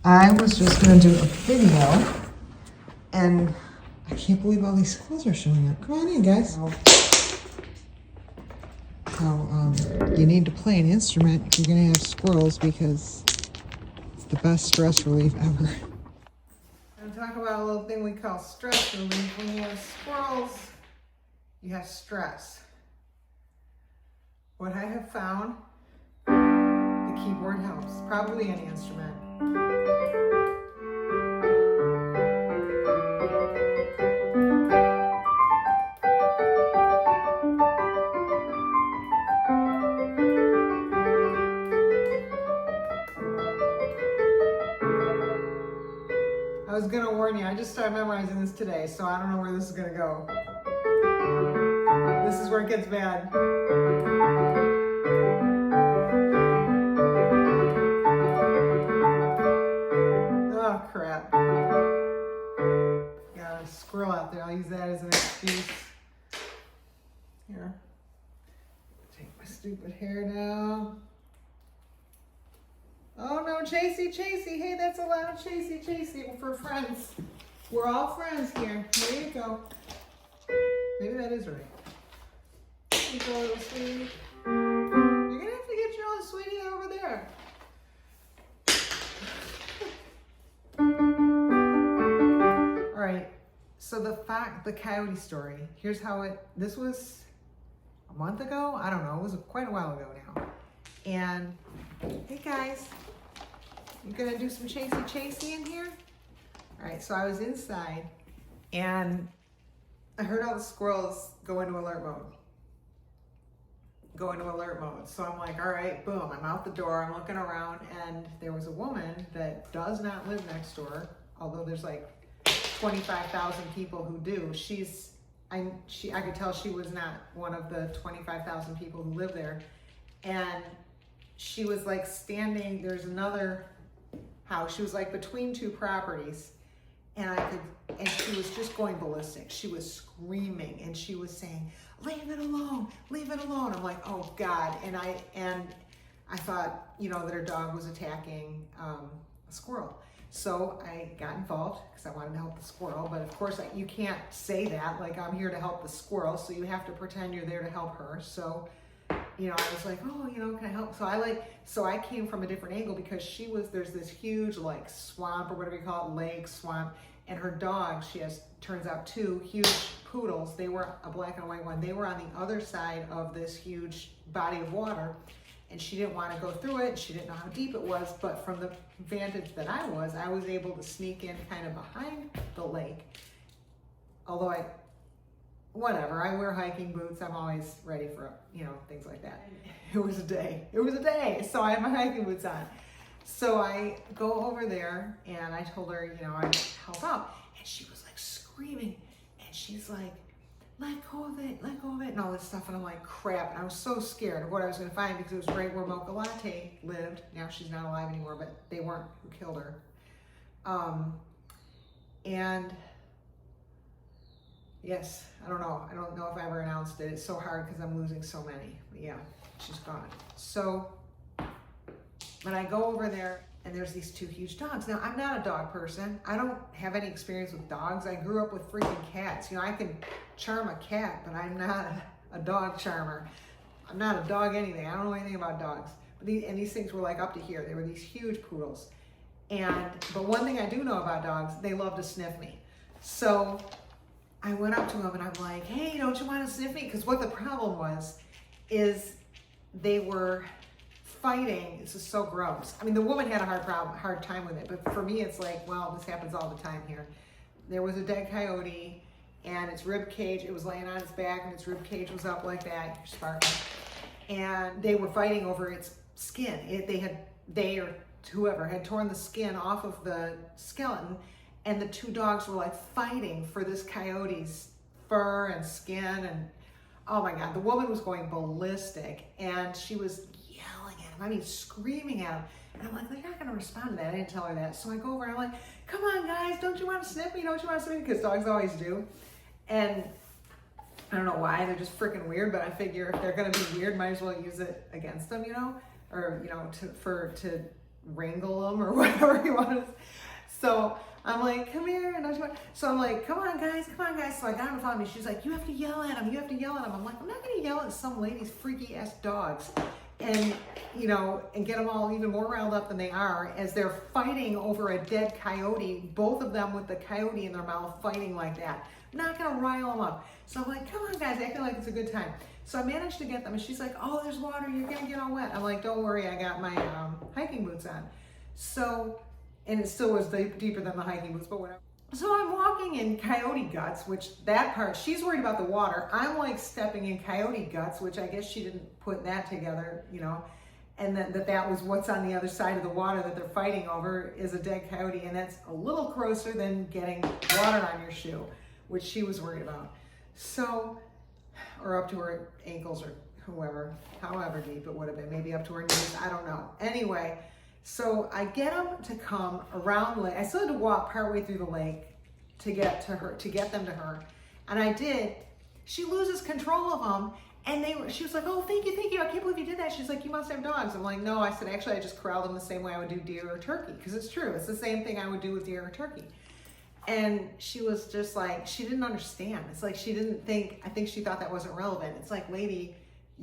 I was just gonna do a video, and I can't believe all these squirrels are showing up. Come on in, guys. How you need to play an instrument if you're gonna have squirrels, because it's the best stress relief ever. I'm gonna talk about a little thing we call stress relief. When you have squirrels, you have stress. What I have found, the keyboard helps. Probably any instrument. I was gonna warn you, I just started memorizing this today, so I don't know where this is gonna go. This is where it gets bad. Oh, crap. Got a squirrel out there. I'll use that as an excuse. Here. Take my stupid hair down. Oh no, Chasey, Chasey. Hey, that's allowed. Chasey, Chasey. We're friends. We're all friends here. There you go. Maybe that is right. There you go, little sweetie. You're gonna have to get your own sweetie over there. All right. So the Coyote Story. Here's how this was a month ago. I don't know. It was quite a while ago now. And hey guys, you gonna do some chasey in here? All right, so I was inside and I heard all the squirrels go into alert mode. So I'm like, all right, boom, I'm out the door, I'm looking around, and there was a woman that does not live next door, although there's like 25,000 people who do. I could tell she was not one of the 25,000 people who live there. And she was like standing, there's another house. She was like between two properties, and she was just going ballistic. She was screaming and she was saying, leave it alone, leave it alone. I'm like, oh God. And I thought, that her dog was attacking a squirrel. So I got involved because I wanted to help the squirrel. But of course, you can't say that, like I'm here to help the squirrel. So you have to pretend you're there to help her. So I was like, oh, can I help? So I came from a different angle because there's this huge like swamp or whatever you call it, lake, swamp, and her dog, she turns out 2 huge poodles. They were a black and a white one. They were on the other side of this huge body of water, and she didn't want to go through it. She didn't know how deep it was, but from the vantage that I was able to sneak in kind of behind the lake. Although I wear hiking boots. I'm always ready for, things like that. It was a day. So I have my hiking boots on. So I go over there and I told her, I'd help out. And she was like screaming. And she's like, let go of it, and all this stuff. And I'm like, crap. And I was so scared of what I was going to find because it was right where Mocha Latte lived. Now she's not alive anymore, but they weren't who killed her. And yes, I don't know if I ever announced it. It's so hard because I'm losing so many. But yeah, she's gone. So, but I go over there and there's these 2 huge dogs. Now, I'm not a dog person. I don't have any experience with dogs. I grew up with freaking cats. I can charm a cat, but I'm not a dog charmer. I'm not a dog anything. I don't know anything about dogs. But these things were like up to here. They were these huge poodles. But one thing I do know about dogs, they love to sniff me. So I went up to them and I'm like, hey, don't you want to sniff me? Because what the problem was is they were fighting. This is so gross. I mean, the woman had a hard time with it, but for me, it's like, well, this happens all the time here. There was a dead coyote, and its rib cage, it was laying on its back, and its rib cage was up like that. You're sparking. And they were fighting over its skin. They or whoever had torn the skin off of the skeleton, and the 2 dogs were like fighting for this coyote's fur and skin, and oh my God, the woman was going ballistic, and she was yelling at him. I mean, screaming at him. And I'm like, they're not going to respond to that. I didn't tell her that. So I go over and I'm like, come on, guys, don't you want to sniff me? Don't you want to sniff me? Because dogs always do. And I don't know why. They're just freaking weird, but I figure if they're going to be weird, might as well use it against them, or, to wrangle them or whatever you want to. So I'm like, come here, and so I'm like, come on guys. So I got him to follow me. She's like, you have to yell at him. I'm like, I'm not gonna yell at some lady's freaky ass dogs, and and get them all even more riled up than they are as they're fighting over a dead coyote. Both of them with the coyote in their mouth, fighting like that. I'm not gonna rile them up. So I'm like, come on guys, acting like it's a good time. So I managed to get them, and she's like, oh, there's water, you're gonna get all wet. I'm like, don't worry, I got my hiking boots on. So. And it still was deeper than the hiking boots, but whatever. So I'm walking in coyote guts, which that part, she's worried about the water. I'm like stepping in coyote guts, which I guess she didn't put that together, and that was what's on the other side of the water that they're fighting over is a dead coyote, and that's a little grosser than getting water on your shoe, which she was worried about. So, or up to her ankles or however deep it would have been, maybe up to her knees, I don't know. Anyway. So I get them to come around the lake. I still had to walk partway through the lake to get them to her. And I did. She loses control of them. And she was like, oh, thank you. I can't believe you did that. She's like, you must have dogs. I'm like, no. I said, actually, I just corralled them the same way I would do deer or turkey. Because it's true. It's the same thing I would do with deer or turkey. And she was just like, she didn't understand. It's like she didn't think, I think she thought that wasn't relevant. It's like, lady,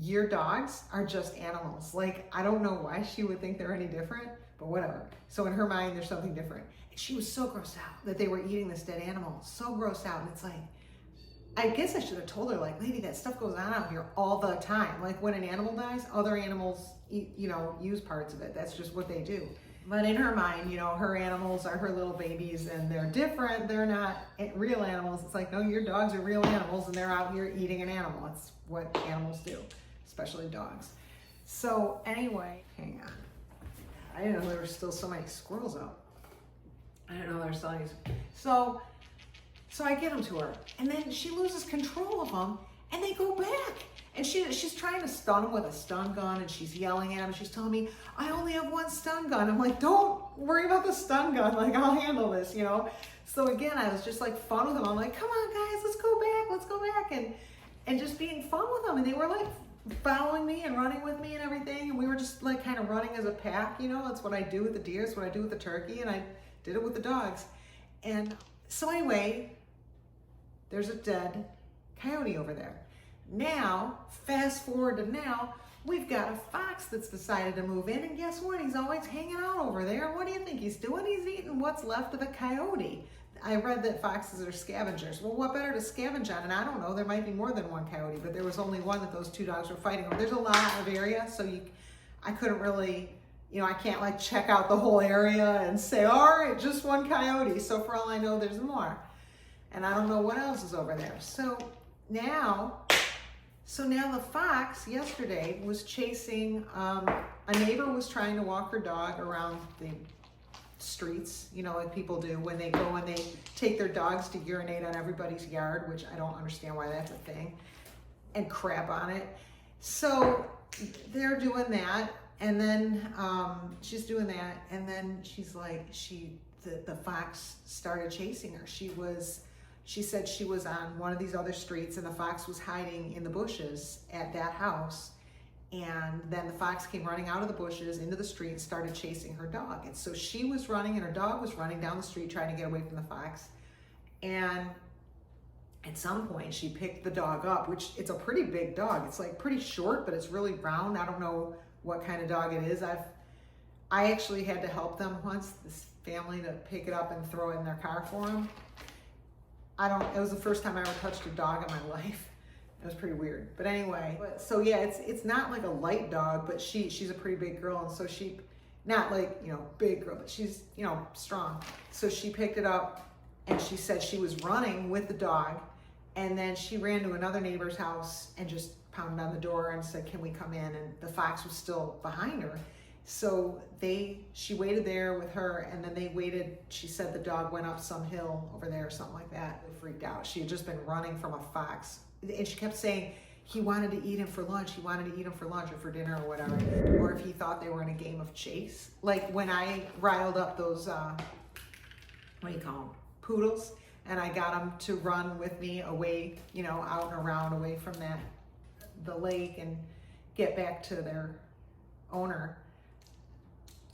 your dogs are just animals. Like, I don't know why she would think they're any different, but whatever. So in her mind, there's something different. And she was so grossed out that they were eating this dead animal. So grossed out. And it's like, I guess I should have told her, like, lady, that stuff goes on out here all the time. Like when an animal dies, other animals, use parts of it. That's just what they do. But in her mind, her animals are her little babies and they're different. They're not real animals. It's like, no, your dogs are real animals and they're out here eating an animal. It's what animals do, especially dogs. So anyway, hang on. I didn't know there were still so many squirrels out. I didn't know there were still any. So I get them to her, and then she loses control of them, and they go back. And she's trying to stun them with a stun gun, and she's yelling at them. She's telling me, I only have one stun gun. I'm like, don't worry about the stun gun. Like, I'll handle this, So again, I was just like fun with them. I'm like, come on, guys, let's go back. And just being fun with them. And they were like following me and running with me and everything. And we were just like kind of running as a pack, That's what I do with the deer. It's what I do with the turkey. And I did it with the dogs. And so anyway, there's a dead coyote over there. Now, fast forward to now, we've got a fox that's decided to move in, and guess what? He's always hanging out over there. What do you think he's doing? He's eating what's left of the coyote. I read that foxes are scavengers. Well, what better to scavenge on? And I don't know, there might be more than one coyote, but there was only one that those two dogs were fighting over. There's a lot of area, so I couldn't really, I can't like check out the whole area and say, all right, just one coyote. So for all I know, there's more. And I don't know what else is over there. So now the fox yesterday was chasing, a neighbor was trying to walk her dog around the streets, like people do when they go and they take their dogs to urinate on everybody's yard, which I don't understand why that's a thing, and crap on it. So they're doing that, and then she's doing that, and then she's like, the fox started chasing her. She said she was on one of these other streets, and the fox was hiding in the bushes at that house. And then the fox came running out of the bushes into the street and started chasing her dog. And so she was running and her dog was running down the street trying to get away from the fox. And at some point she picked the dog up, which it's a pretty big dog. It's like pretty short, but it's really round. I don't know what kind of dog it is. I actually had to help them once, this family, to pick it up and throw it in their car for them. It was the first time I ever touched a dog in my life. It was pretty weird. But anyway, so yeah, it's not like a light dog, but she's a pretty big girl. And so she, not like, big girl, but she's, strong. So she picked it up and she said she was running with the dog. And then she ran to another neighbor's house and just pounded on the door and said, can we come in? And the fox was still behind her. So she waited there with her, and then they waited. She said the dog went up some hill over there or something like that. They freaked out. She had just been running from a fox. And she kept saying he wanted to eat him for lunch. He wanted to eat him for lunch or for dinner or whatever. Or if he thought they were in a game of chase. Like when I riled up those, what do you call them? Poodles. And I got them to run with me away, out and around away from the lake and get back to their owner.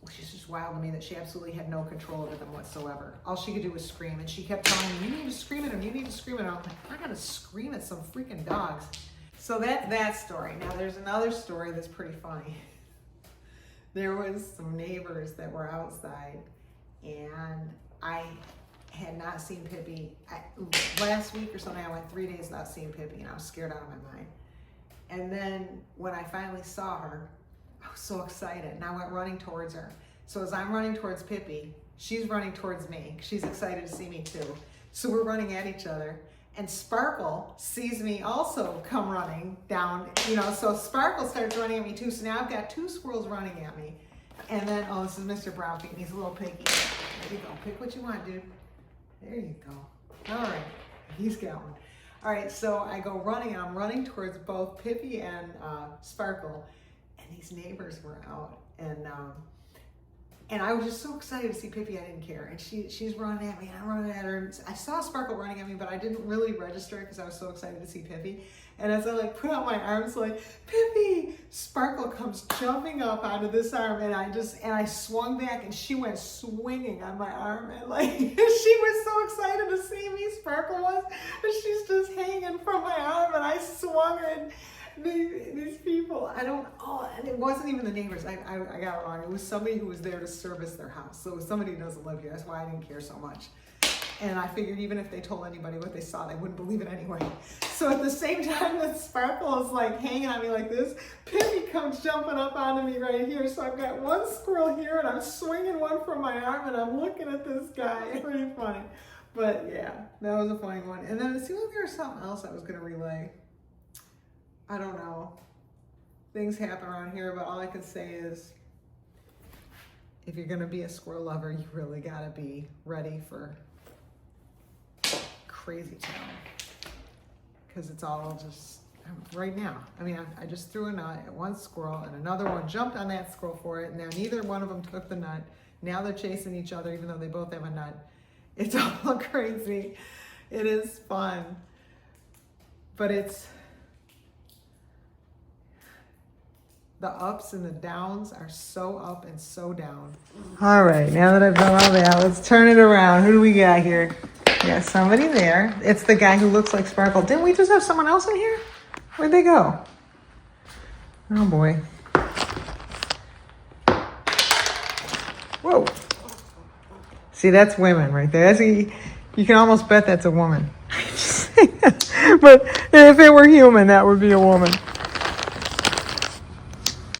which is just wild to me that she absolutely had no control over them whatsoever. All she could do was scream, and she kept telling me, you need to scream at him, you need to scream at him. I'm like, I gotta scream at some freaking dogs. So that's that story. Now there's another story that's pretty funny. There was some neighbors that were outside, and I had not seen Pippi. Last week or something, I went 3 days without seeing Pippi, and I was scared out of my mind. And then when I finally saw her, I was so excited, and I went running towards her. So as I'm running towards Pippi, she's running towards me. She's excited to see me too. So we're running at each other, and Sparkle sees me also come running down, so Sparkle starts running at me too. So now I've got 2 squirrels running at me. And then, oh, this is Mr. Brownfeet, and he's a little piggy. There you go, pick what you want, dude. There you go. All right, he's got one. All right, so I go running, and I'm running towards both Pippi and Sparkle, and these neighbors were out, and I was just so excited to see Pippi, I didn't care. And she's running at me, and I'm running at her. And I saw Sparkle running at me, but I didn't really register it because I was so excited to see Pippi. And as I put out my arms Pippi, Sparkle comes jumping up onto this arm, and I swung back, and she went swinging on my arm, and she was so excited to see me, Sparkle was, and she's just hanging from my arm, and I swung her, and these people, and it wasn't even the neighbors. I got it wrong. It was somebody who was there to service their house. So it was somebody who doesn't live here. That's why I didn't care so much. And I figured even if they told anybody what they saw, they wouldn't believe it anyway. So at the same time that Sparkle is hanging on me like this, Pippi comes jumping up onto me right here. So I've got one squirrel here, and I'm swinging one from my arm, and I'm looking at this guy. Pretty funny. But yeah, that was a funny one. And then it seemed like there was something else I was going to relay. I don't know. Things happen around here, but all I can say is if you're going to be a squirrel lover, you really got to be ready for crazy town. Because it's all just right now. I mean, I just threw a nut at one squirrel, and another one jumped on that squirrel for it. Now neither one of them took the nut. Now they're chasing each other, even though they both have a nut. It's all crazy. It is fun. But the ups and the downs are so up and so down. All right, now that I've done all that, let's turn it around. Who do we got here? Yeah, somebody there. It's the guy who looks like Sparkle. Didn't we just have someone else in here? Where'd they go? Oh boy. Whoa. See, that's women right there. You can almost bet that's a woman. But if it were human, that would be a woman.